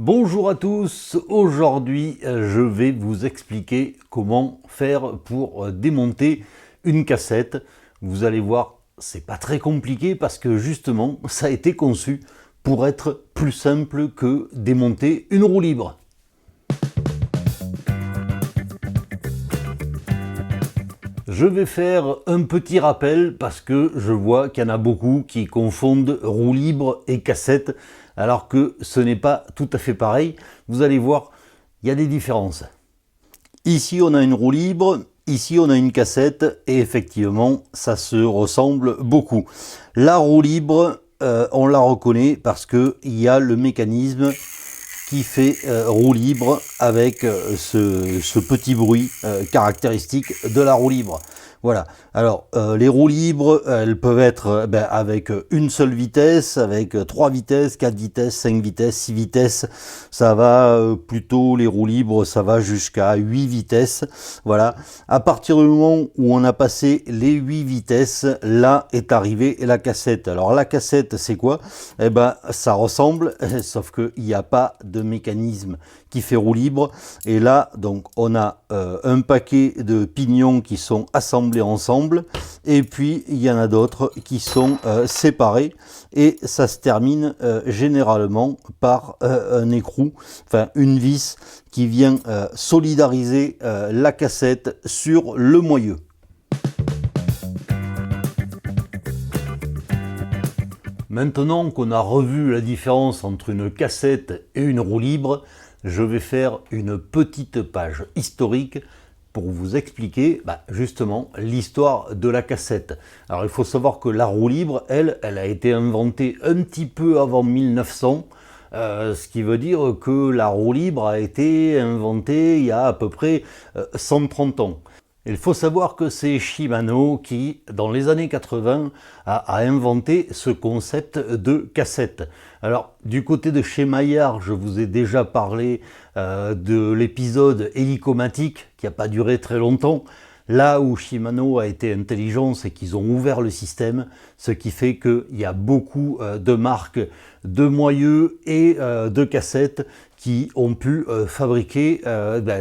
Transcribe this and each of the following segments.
Bonjour à tous, aujourd'hui je vais vous expliquer comment faire pour démonter une cassette. Vous allez voir, c'est pas très compliqué parce que justement ça a été conçu pour être plus simple que démonter une roue libre. Je vais faire un petit rappel parce que je vois qu'il y en a beaucoup qui confondent roue libre et cassette, alors que ce n'est pas tout à fait pareil. Vous allez voir, il y a des différences. Ici on a une roue libre, ici on a une cassette, et effectivement ça se ressemble beaucoup. La roue libre, on la reconnaît parce qu'il y a le mécanisme qui fait roue libre avec ce petit bruit caractéristique de la roue libre. Voilà. Alors, les roues libres, elles peuvent être avec une seule vitesse, avec 3 vitesses, 4 vitesses, 5 vitesses, 6 vitesses. Ça va plutôt, les roues libres, ça va jusqu'à 8 vitesses. Voilà. À partir du moment où on a passé les 8 vitesses, là est arrivée la cassette. Alors, la cassette, c'est quoi? Eh ben, ça ressemble, sauf qu'il n'y a pas de mécanisme qui fait roue libre. Et là, donc, on a un paquet de pignons qui sont assemblés ensemble, et puis il y en a d'autres qui sont séparés, et ça se termine généralement par un écrou, enfin une vis qui vient solidariser la cassette sur le moyeu. Maintenant qu'on a revu la différence entre une cassette et une roue libre, je vais faire une petite page historique pour vous expliquer justement l'histoire de la cassette. Alors il faut savoir que la roue libre, elle a été inventée un petit peu avant 1900, ce qui veut dire que la roue libre a été inventée il y a à peu près 130 ans. Il faut savoir que c'est Shimano qui, dans les années 80, a inventé ce concept de cassette. Alors, du côté de chez Maillard, je vous ai déjà parlé de l'épisode hélicomatique qui n'a pas duré très longtemps. Là où Shimano a été intelligent, c'est qu'ils ont ouvert le système, ce qui fait qu'il y a beaucoup de marques de moyeux et de cassettes qui ont pu fabriquer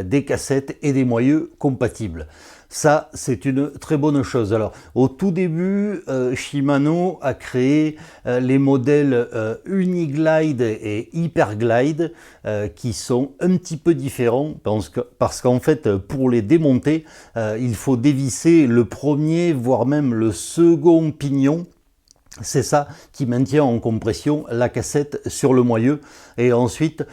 des cassettes et des moyeux compatibles. Ça, c'est une très bonne chose. Alors, au tout début, Shimano a créé les modèles Uniglide et Hyperglide qui sont un petit peu différents parce qu'en fait, pour les démonter, il faut dévisser le premier, voire même le second pignon. C'est ça qui maintient en compression la cassette sur le moyeu. Et ensuite,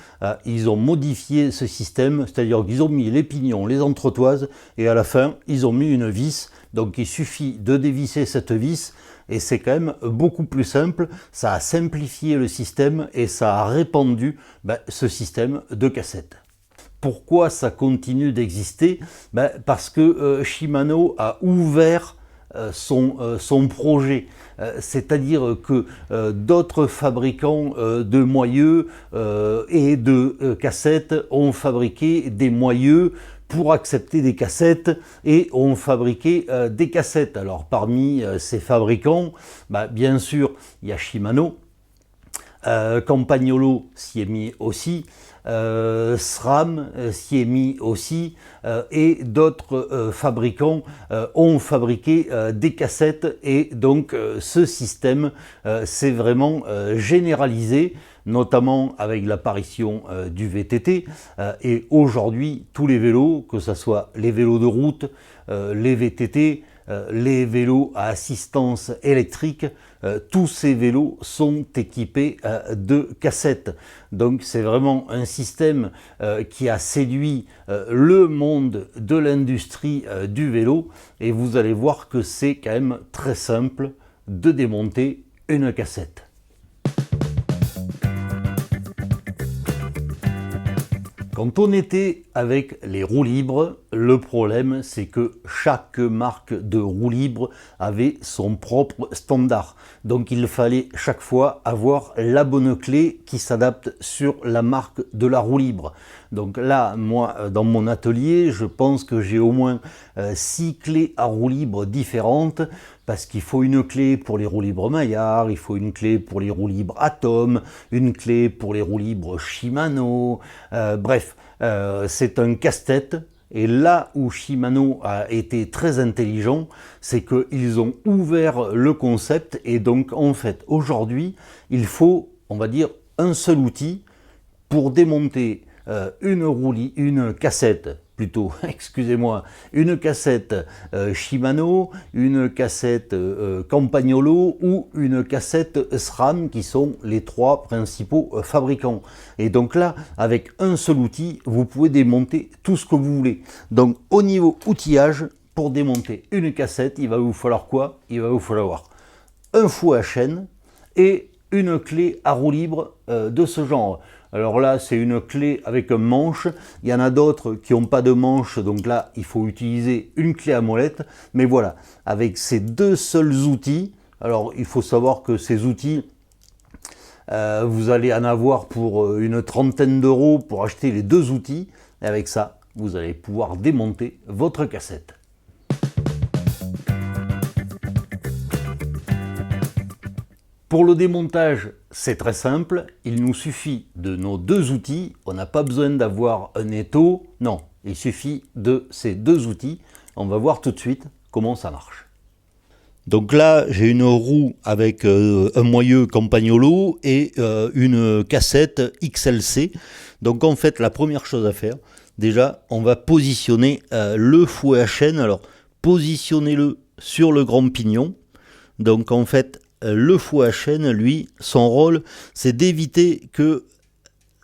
ils ont modifié ce système, c'est-à-dire qu'ils ont mis les pignons, les entretoises, et à la fin, ils ont mis une vis. Donc il suffit de dévisser cette vis, et c'est quand même beaucoup plus simple. Ça a simplifié le système, et ça a répandu ce système de cassette. Pourquoi ça continue d'exister? Parce que Shimano a ouvert son projet, c'est-à-dire que d'autres fabricants de moyeux et de cassettes ont fabriqué des moyeux pour accepter des cassettes et ont fabriqué des cassettes. Alors parmi ces fabricants, bien sûr, il y a Shimano, Campagnolo s'y est mis aussi, SRAM s'y est mis aussi, et d'autres fabricants ont fabriqué des cassettes, et donc ce système s'est vraiment généralisé, notamment avec l'apparition du VTT, et aujourd'hui tous les vélos, que ce soit les vélos de route, les VTT, les vélos à assistance électrique, tous ces vélos sont équipés de cassettes. Donc c'est vraiment un système qui a séduit le monde de l'industrie du vélo, et vous allez voir que c'est quand même très simple de démonter une cassette. Quand on était avec les roues libres, le problème c'est que chaque marque de roue libre avait son propre standard. Donc il fallait chaque fois avoir la bonne clé qui s'adapte sur la marque de la roue libre. Donc là, moi, dans mon atelier, je pense que j'ai au moins 6 clés à roue libre différentes, parce qu'il faut une clé pour les roues libres Maillard, il faut une clé pour les roues libres Atom, une clé pour les roues libres Shimano, bref, c'est un casse-tête. Et là où Shimano a été très intelligent, c'est qu'ils ont ouvert le concept, et donc en fait aujourd'hui il faut, on va dire, un seul outil pour démonter une cassette, plutôt, excusez-moi, une cassette Shimano, une cassette Campagnolo ou une cassette SRAM, qui sont les trois principaux fabricants. Et donc là, avec un seul outil, vous pouvez démonter tout ce que vous voulez. Donc au niveau outillage, pour démonter une cassette, il va vous falloir quoi? Il va vous falloir un fouet à chaîne et une clé à roue libre de ce genre. Alors là, c'est une clé avec un manche. Il y en a d'autres qui n'ont pas de manche, donc là, il faut utiliser une clé à molette. Mais voilà, avec ces deux seuls outils, alors il faut savoir que ces outils, vous allez en avoir pour une trentaine d'euros pour acheter les deux outils. Et avec ça, vous allez pouvoir démonter votre cassette. Pour le démontage, c'est très simple, il nous suffit de nos deux outils, on n'a pas besoin d'avoir un étau, non, il suffit de ces deux outils. On va voir tout de suite comment ça marche. Donc là, j'ai une roue avec un moyeu Campagnolo et une cassette XLC. Donc en fait, la première chose à faire, déjà, on va positionner le fouet à chaîne. Alors, positionnez-le sur le grand pignon. Donc en fait, le fouet à chaîne, lui, son rôle, c'est d'éviter que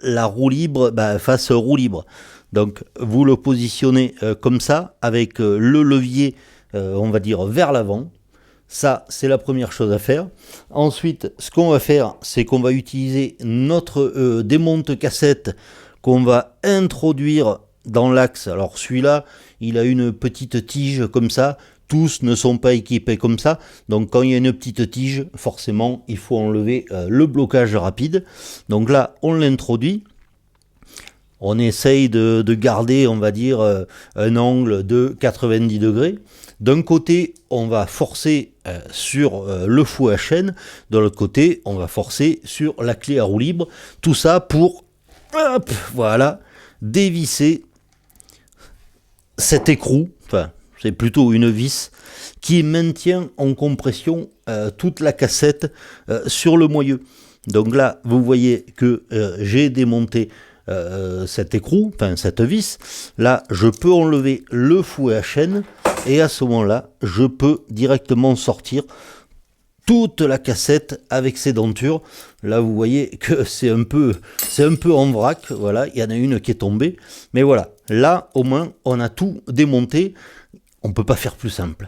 la roue libre fasse roue libre. Donc vous le positionnez comme ça, avec le levier, on va dire, vers l'avant. Ça, c'est la première chose à faire. Ensuite, ce qu'on va faire, c'est qu'on va utiliser notre démonte cassette qu'on va introduire dans l'axe. Alors celui-là, il a une petite tige comme ça. Tous ne sont pas équipés comme ça, donc quand il y a une petite tige, forcément il faut enlever le blocage rapide. Donc là on l'introduit, on essaye de garder, on va dire, un angle de 90 degrés. D'un côté on va forcer sur le fouet à chaîne, de l'autre côté on va forcer sur la clé à roue libre, tout ça pour, hop, voilà, dévisser cet écrou, enfin c'est plutôt une vis qui maintient en compression toute la cassette sur le moyeu. Donc là, vous voyez que j'ai démonté cet écrou, enfin cette vis. Là, je peux enlever le fouet à chaîne et à ce moment-là, je peux directement sortir toute la cassette avec ses dentures. Là, vous voyez que c'est un peu en vrac. Voilà, il y en a une qui est tombée. Mais voilà, là, au moins, on a tout démonté. On ne peut pas faire plus simple.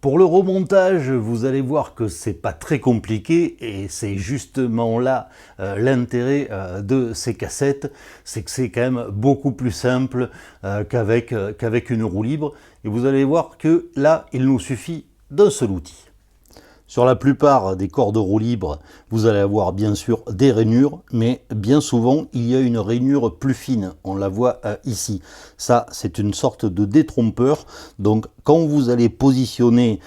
Pour le remontage, vous allez voir que c'est pas très compliqué, et c'est justement là l'intérêt de ces cassettes, c'est que c'est quand même beaucoup plus simple qu'avec une roue libre. Et vous allez voir que là, il nous suffit d'un seul outil. Sur la plupart des corps de roue libre, vous allez avoir bien sûr des rainures, mais bien souvent il y a une rainure plus fine, on la voit ici. Ça, c'est une sorte de détrompeur, donc quand vous allez positionner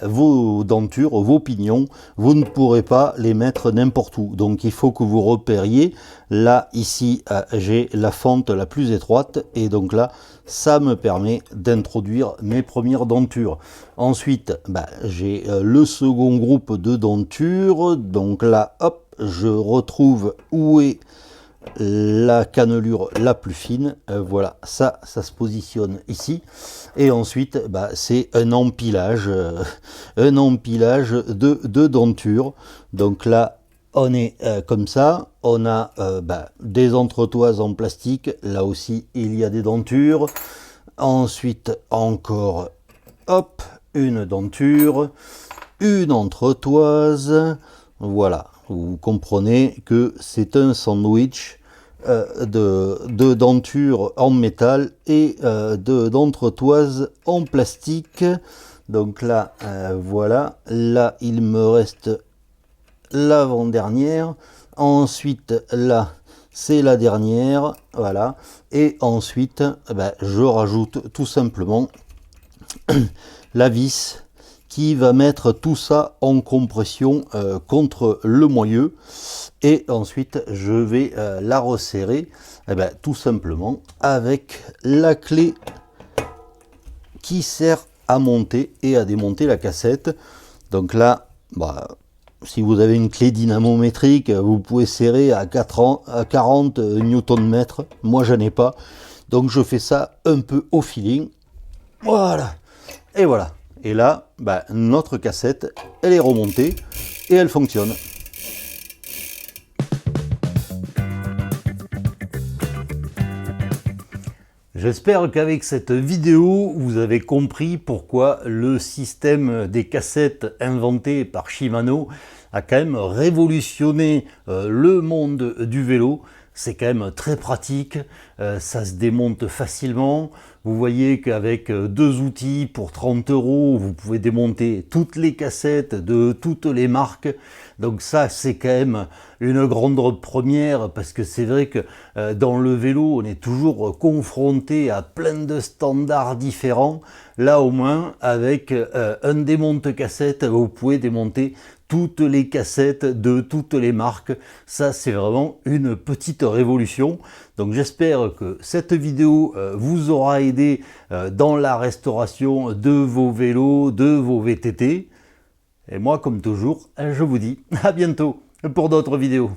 vos dentures, vos pignons, vous ne pourrez pas les mettre n'importe où. Donc il faut que vous repériez. Là, ici, j'ai la fente la plus étroite, et donc là, ça me permet d'introduire mes premières dentures. Ensuite, j'ai le second groupe de dentures. Donc là, hop, je retrouve où est la cannelure la plus fine. Voilà, ça se positionne ici. Et ensuite, c'est un empilage de dentures. Donc là, on est comme ça, on a des entretoises en plastique, là aussi il y a des dentures. Ensuite encore, hop, une denture, une entretoise, voilà. vous comprenez que c'est un sandwich de denture en métal et d'entretoise en plastique. Donc là, voilà, là il me reste l'avant-dernière, ensuite là c'est la dernière, voilà, et ensuite je rajoute tout simplement la vis qui va mettre tout ça en compression contre le moyeu, et ensuite je vais la resserrer tout simplement avec la clé qui sert à monter et à démonter la cassette. Donc là, si vous avez une clé dynamométrique, vous pouvez serrer à 40 Nm. Moi, je n'ai pas. Donc, je fais ça un peu au feeling. Voilà. Et voilà. Et là, notre cassette, elle est remontée et elle fonctionne. J'espère qu'avec cette vidéo, vous avez compris pourquoi le système des cassettes inventé par Shimano a quand même révolutionné le monde du vélo. C'est quand même très pratique, ça se démonte facilement. Vous voyez qu'avec deux outils pour 30 €, vous pouvez démonter toutes les cassettes de toutes les marques. Donc ça, c'est quand même une grande première, parce que c'est vrai que dans le vélo, on est toujours confronté à plein de standards différents. Là, au moins, avec un démonte-cassette, vous pouvez démonter toutes les cassettes de toutes les marques. Ça, c'est vraiment une petite révolution. Donc j'espère que cette vidéo vous aura aidé dans la restauration de vos vélos, de vos VTT. Et moi, comme toujours, je vous dis à bientôt pour d'autres vidéos.